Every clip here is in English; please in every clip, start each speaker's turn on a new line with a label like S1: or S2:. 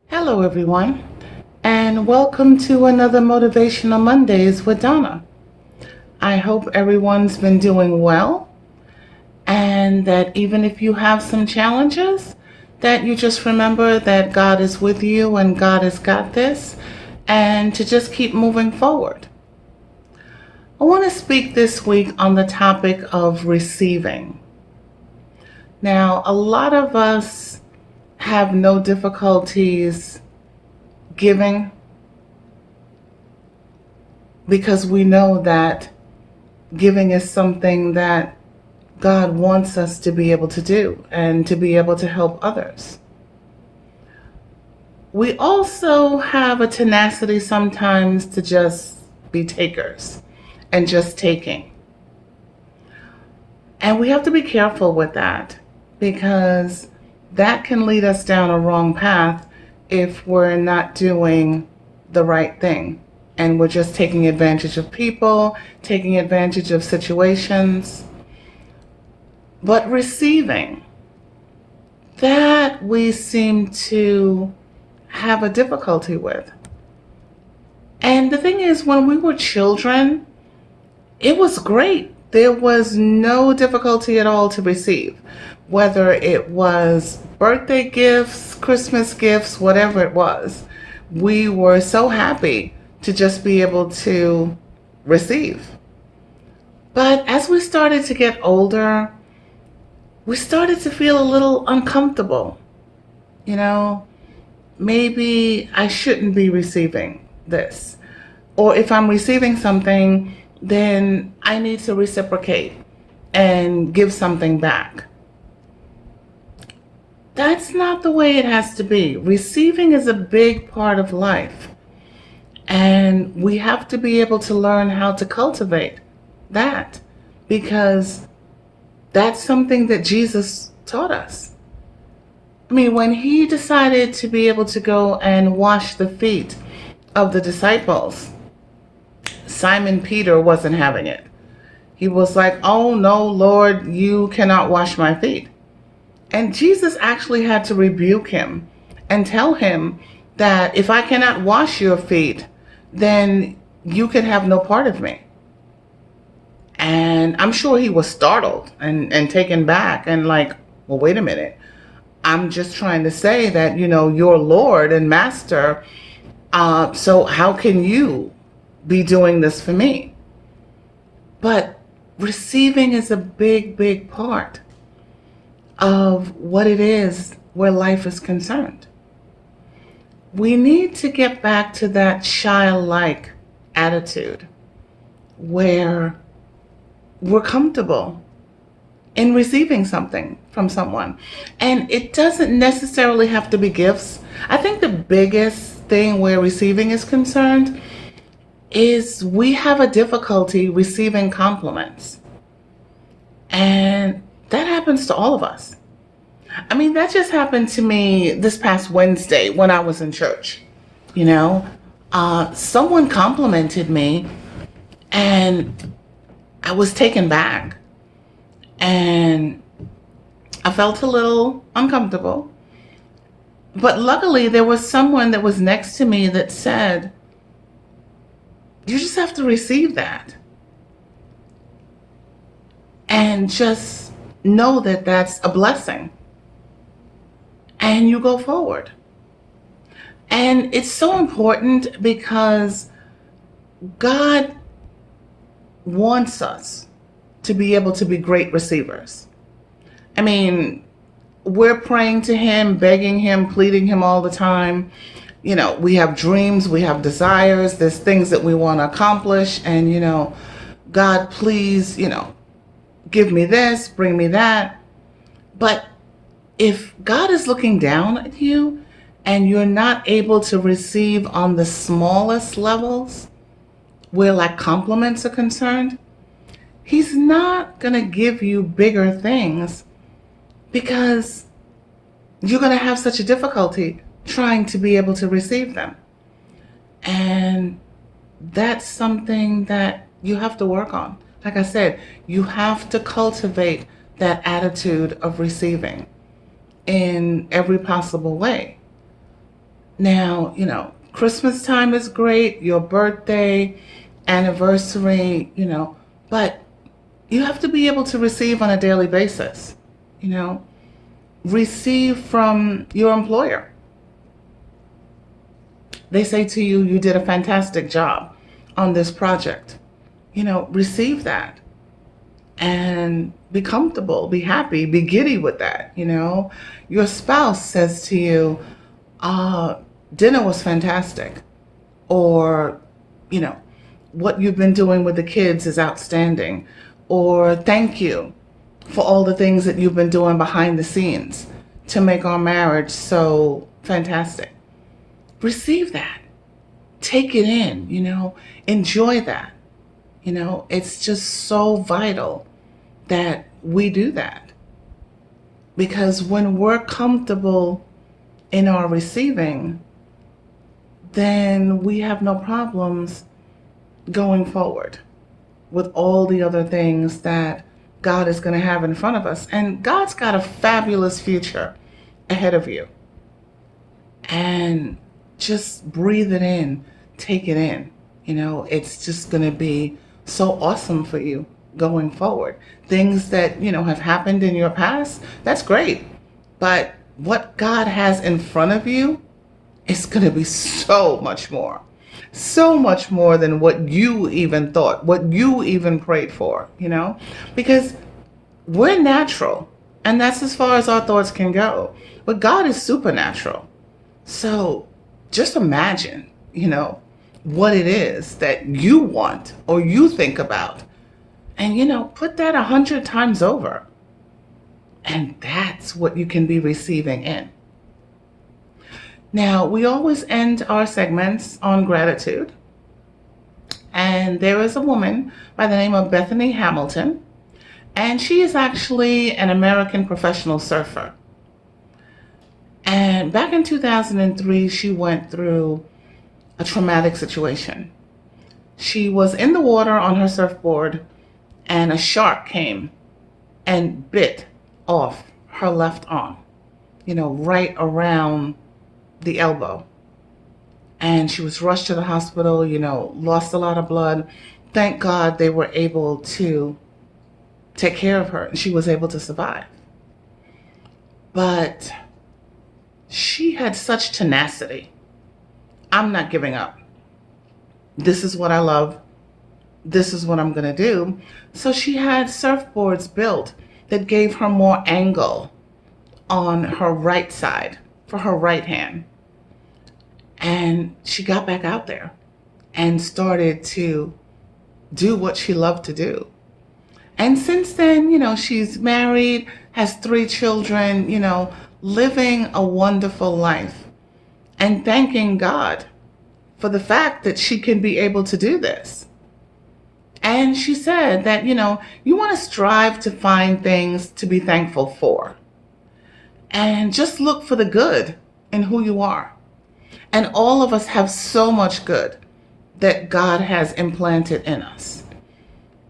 S1: Hello, everyone, and welcome to another Motivational Mondays with Donna. I hope everyone's been doing well, and that even if you have some challenges, that you just remember that God is with you and God has got this, and to just keep moving forward. I want to speak this week on the topic of receiving. Now, a lot of us have no difficulties giving because we know that giving is something that God wants us to be able to do and to be able to help others. We also have a tenacity sometimes to just be takers and just taking. And we have to be careful with that because that can lead us down a wrong path if we're not doing the right thing and we're just taking advantage of people, taking advantage of situations. But receiving, that we seem to have a difficulty with. And the thing is, when we were children, it was great. There was no difficulty at all to receive, whether it was birthday gifts, Christmas gifts, whatever it was. We were so happy to just be able to receive. But as we started to get older, we started to feel a little uncomfortable. You know, maybe I shouldn't be receiving this. Or if I'm receiving something, then I need to reciprocate and give something back. That's not the way it has to be. Receiving is a big part of life. And we have to be able to learn how to cultivate that because that's something that Jesus taught us. I mean, when he decided to be able to go and wash the feet of the disciples, Simon Peter wasn't having it. He was like, "Oh no, Lord, you cannot wash my feet." And Jesus actually had to rebuke him and tell him that if I cannot wash your feet, then you can have no part of me. And I'm sure he was startled and taken back and like, well, wait a minute. I'm just trying to say that, you're Lord and Master. So how can you be doing this for me? But receiving is a big, big part of what it is where life is concerned. We need to get back to that childlike attitude where we're comfortable in receiving something from someone. And it doesn't necessarily have to be gifts. I think the biggest thing where receiving is concerned is we have a difficulty receiving compliments. And that happens to all of us. I mean, that just happened to me this past Wednesday when I was in church. Someone complimented me and I was taken back and I felt a little uncomfortable. But luckily, there was someone that was next to me that said, "You just have to receive that and just know that that's a blessing. And you go forward." And it's so important because God wants us to be able to be great receivers. I mean, we're praying to him, begging him, pleading him all the time. We have dreams, we have desires, there's things that we want to accomplish. And, God, please, give me this, bring me that. But if God is looking down at you and you're not able to receive on the smallest levels, where like compliments are concerned, he's not going to give you bigger things because you're going to have such a difficulty trying to be able to receive them. And that's something that you have to work on. Like I said, you have to cultivate that attitude of receiving. in every possible way. Now, Christmas time is great, your birthday, anniversary, but you have to be able to receive on a daily basis. You know, receive from your employer. They say to you, you did a fantastic job on this project. Receive that and be comfortable, be happy, be giddy with that. Your spouse says to you, dinner was fantastic, or, you know, what you've been doing with the kids is outstanding, or thank you for all the things that you've been doing behind the scenes to make our marriage so fantastic. Receive that. Take it in, enjoy that. It's just so vital that we do that. Because when we're comfortable in our receiving, then we have no problems going forward with all the other things that God is going to have in front of us. And God's got a fabulous future ahead of you. And just breathe it in, take it in. It's just going to be so awesome for you going forward. Things that, have happened in your past, that's great. But what God has in front of you is going to be so much more than what you even thought, what you even prayed for, because we're natural and that's as far as our thoughts can go. But God is supernatural. So just imagine, what it is that you want or you think about, and, put that 100 times over. And that's what you can be receiving in. Now, we always end our segments on gratitude. And there is a woman by the name of Bethany Hamilton, and she is actually an American professional surfer. And back in 2003, she went through a traumatic situation. She was in the water on her surfboard, and a shark came and bit off her left arm, right around the elbow. And she was rushed to the hospital, lost a lot of blood. Thank God they were able to take care of her and she was able to survive. But she had such tenacity. I'm not giving up. This is what I love. This is what I'm going to do. So she had surfboards built that gave her more angle on her right side for her right hand. And she got back out there and started to do what she loved to do. And since then, she's married, has 3 children, living a wonderful life and thanking God for the fact that she can be able to do this. And she said that, you want to strive to find things to be thankful for. And just look for the good in who you are. And all of us have so much good that God has implanted in us.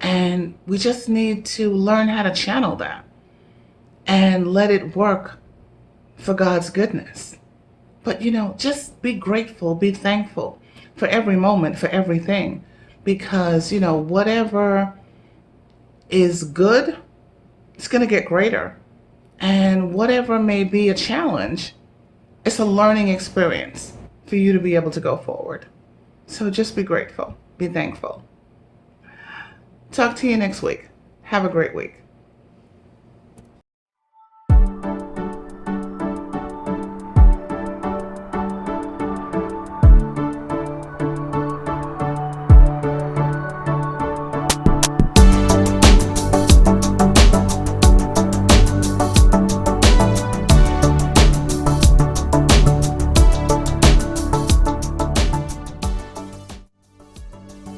S1: And we just need to learn how to channel that and let it work for God's goodness. But, just be grateful, be thankful for every moment, for everything. Because, whatever is good, it's going to get greater. And whatever may be a challenge, it's a learning experience for you to be able to go forward. So just be grateful, be thankful. Talk to you next week. Have a great week.